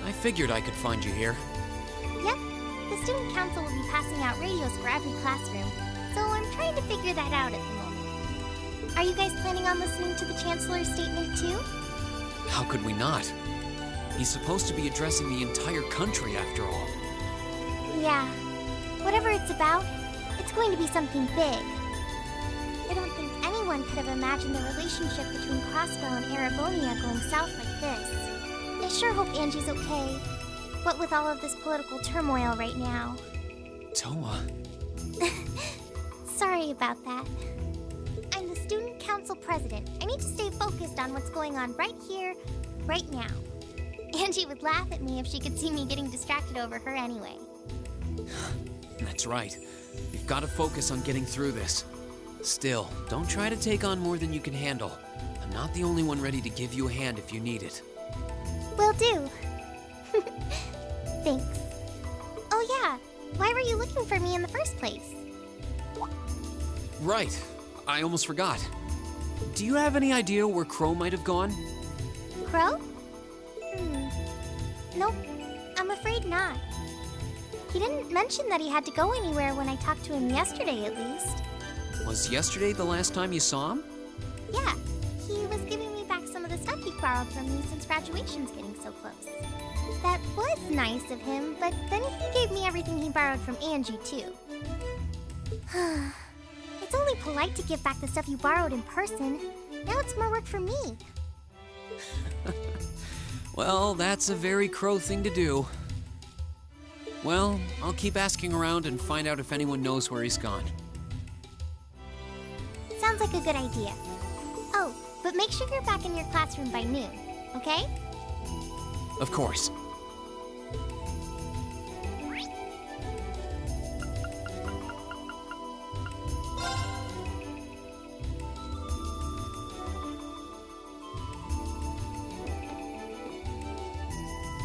I figured I could find you here. Yep, the student council will be passing out radios for every classroom, so I'm trying to figure that out at the moment. Are you guys planning on listening to the Chancellor's statement too? How could we not? He's supposed to be addressing the entire country after all. Yeah, whatever it's about, it's going to be something big. I don't think anyone could have imagined the relationship between Crossbow and Arabonia going south like this. I sure hope Angie's okay. What with all of this political turmoil right now. Toa. Sorry about that. I'm the student council president. I need to stay focused on what's going on right here, right now. Angie would laugh at me if she could see me getting distracted over her anyway. That's right. You've got to focus on getting through this. Still, don't try to take on more than you can handle. I'm not the only one ready to give you a hand if you need it. Will do. Thanks. Oh yeah, why were you looking for me in the first place? Right. I almost forgot. Do you have any idea where Crow might have gone? Crow? Nope, I'm afraid not. He didn't mention that he had to go anywhere when I talked to him yesterday, at least. Was yesterday the last time you saw him? Yeah, he was giving me back some of the stuff he borrowed from me since graduation's getting so close. That was nice of him, but then he gave me everything he borrowed from Angie, too. It's only polite to give back the stuff you borrowed in person. Now it's more work for me. Well, that's a very Crow thing to do. Well, I'll keep asking around and find out if anyone knows where he's gone. Sounds like a good idea. Oh, but make sure you're back in your classroom by noon, okay? Of course.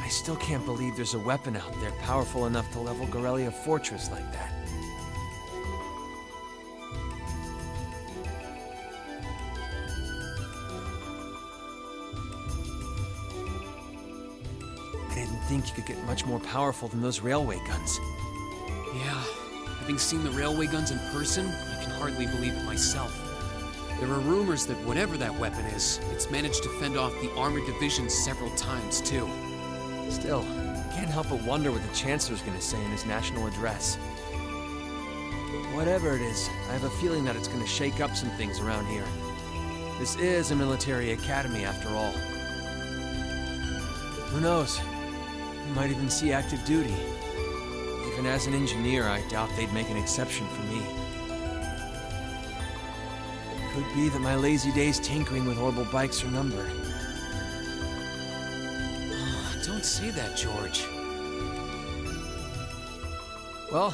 I still can't believe there's a weapon out there powerful enough to level Gorelia Fortress like that. I didn't think you could get much more powerful than those railway guns. Yeah, having seen the railway guns in person, I can hardly believe it myself. There are rumors that whatever that weapon is, it's managed to fend off the armored divisions several times, too. Still, I can't help but wonder what the Chancellor's gonna say in his national address. Whatever it is, I have a feeling that it's gonna shake up some things around here. This is a military academy, after all. Who knows? We might even see active duty. Even as an engineer, I doubt they'd make an exception for me. Could be that my lazy days tinkering with orbital bikes are numbered. Don't say that, George. Well,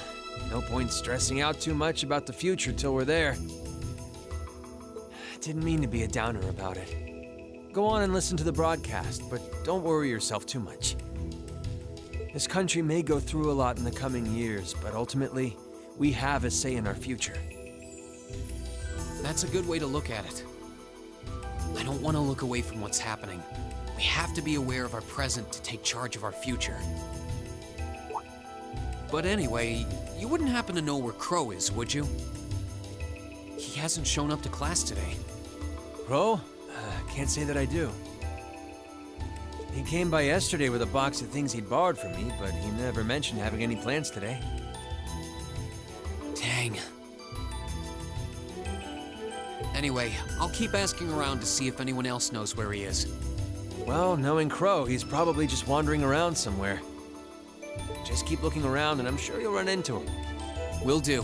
no point stressing out too much about the future till we're there. Didn't mean to be a downer about it. Go on and listen to the broadcast, but don't worry yourself too much. This country may go through a lot in the coming years, but ultimately, we have a say in our future. That's a good way to look at it. I don't want to look away from what's happening. We have to be aware of our present to take charge of our future. But anyway, you wouldn't happen to know where Crow is, would you? He hasn't shown up to class today. Crow? Can't say that I do. He came by yesterday with a box of things he'd borrowed from me, but he never mentioned having any plans today. Dang. Anyway, I'll keep asking around to see if anyone else knows where he is. Well, knowing Crow, he's probably just wandering around somewhere. Just keep looking around and I'm sure you'll run into him. Will do.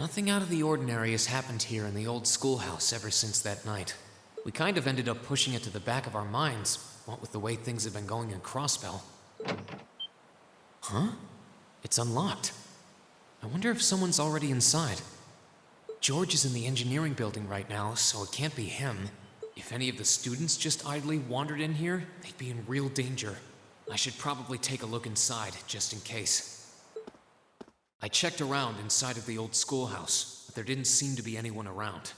Nothing out of the ordinary has happened here in the old schoolhouse ever since that night. We kind of ended up pushing it to the back of our minds, what with the way things have been going in Crossbell. Huh? It's unlocked. I wonder if someone's already inside. George is in the engineering building right now, so it can't be him. If any of the students just idly wandered in here, they'd be in real danger. I should probably take a look inside, just in case. I checked around inside of the old schoolhouse, but there didn't seem to be anyone around.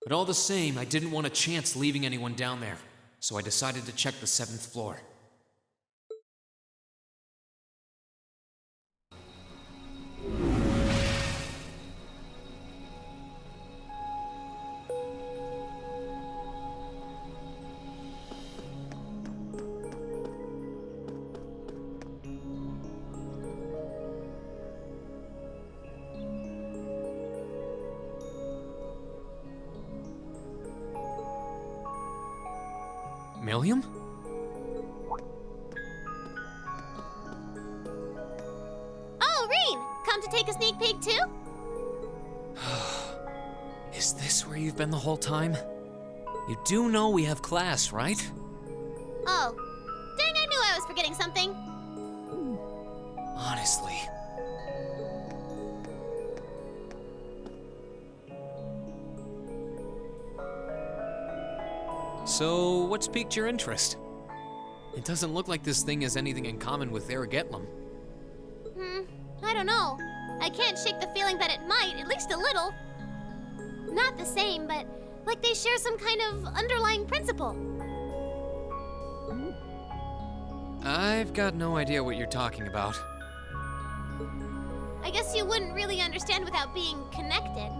But all the same, I didn't want a chance leaving anyone down there, so I decided to check the 7th floor. Millium? Oh, Reen! Come to take a sneak peek too? Is this where you've been the whole time? You do know we have class, right? Oh. Dang, I knew I was forgetting something. Honestly. So, what's piqued your interest? It doesn't look like this thing has anything in common with Aragetlum. I don't know. I can't shake the feeling that it might, at least a little. Not the same, but like they share some kind of underlying principle. I've got no idea what you're talking about. I guess you wouldn't really understand without being connected.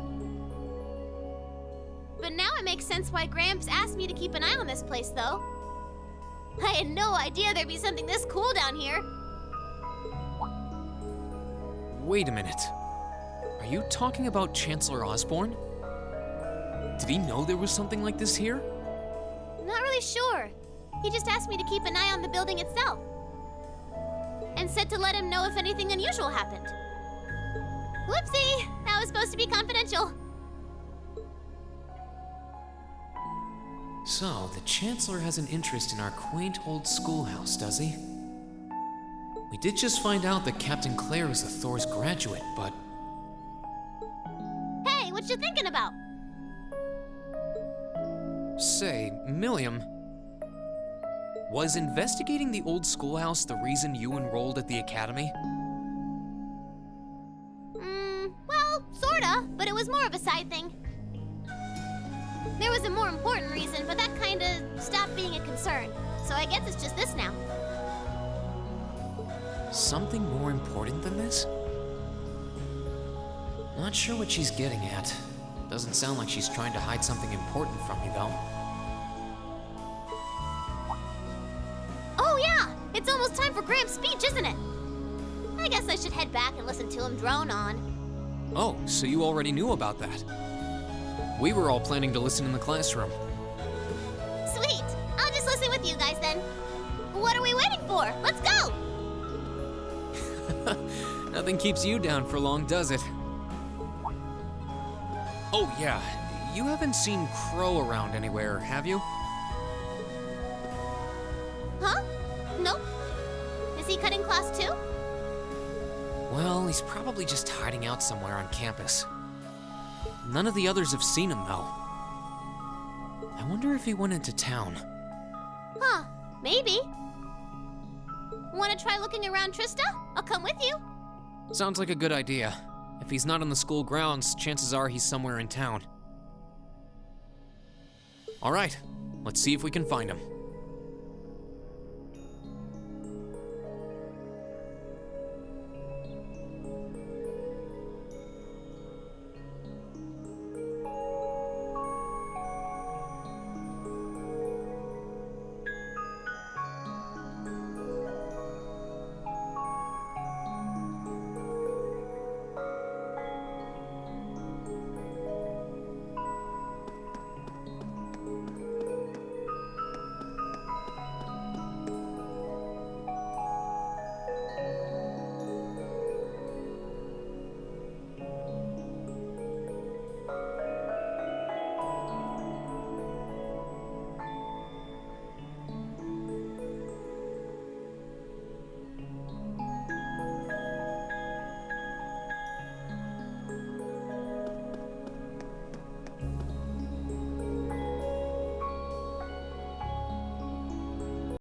But now it makes sense why Gramps asked me to keep an eye on this place, though. I had no idea there'd be something this cool down here. Wait a minute. Are you talking about Chancellor Osborne? Did he know there was something like this here? Not really sure. He just asked me to keep an eye on the building itself. And said to let him know if anything unusual happened. Whoopsie! That was supposed to be confidential. So, the Chancellor has an interest in our quaint old schoolhouse, does he? We did just find out that Captain Claire is a Thor's graduate, but... Hey, what you thinking about? Say, Millium, was investigating the old schoolhouse the reason you enrolled at the academy? Well, sorta, but it was more of a side thing. There was a more important reason, but that kinda stopped being a concern. So I guess it's just this now. Something more important than this? Not sure what she's getting at. Doesn't sound like she's trying to hide something important from me, though. Oh yeah! It's almost time for Gramps' speech, isn't it? I guess I should head back and listen to him drone on. Oh, so you already knew about that. We were all planning to listen in the classroom. Sweet! I'll just listen with you guys then. What are we waiting for? Let's go! Nothing keeps you down for long, does it? Oh yeah, you haven't seen Crow around anywhere, have you? Huh? Nope. Is he cutting class too? Well, he's probably just hiding out somewhere on campus. None of the others have seen him, though. I wonder if he went into town. Huh, maybe. Wanna try looking around, Trista? I'll come with you. Sounds like a good idea. If he's not on the school grounds, chances are he's somewhere in town. All right, let's see if we can find him.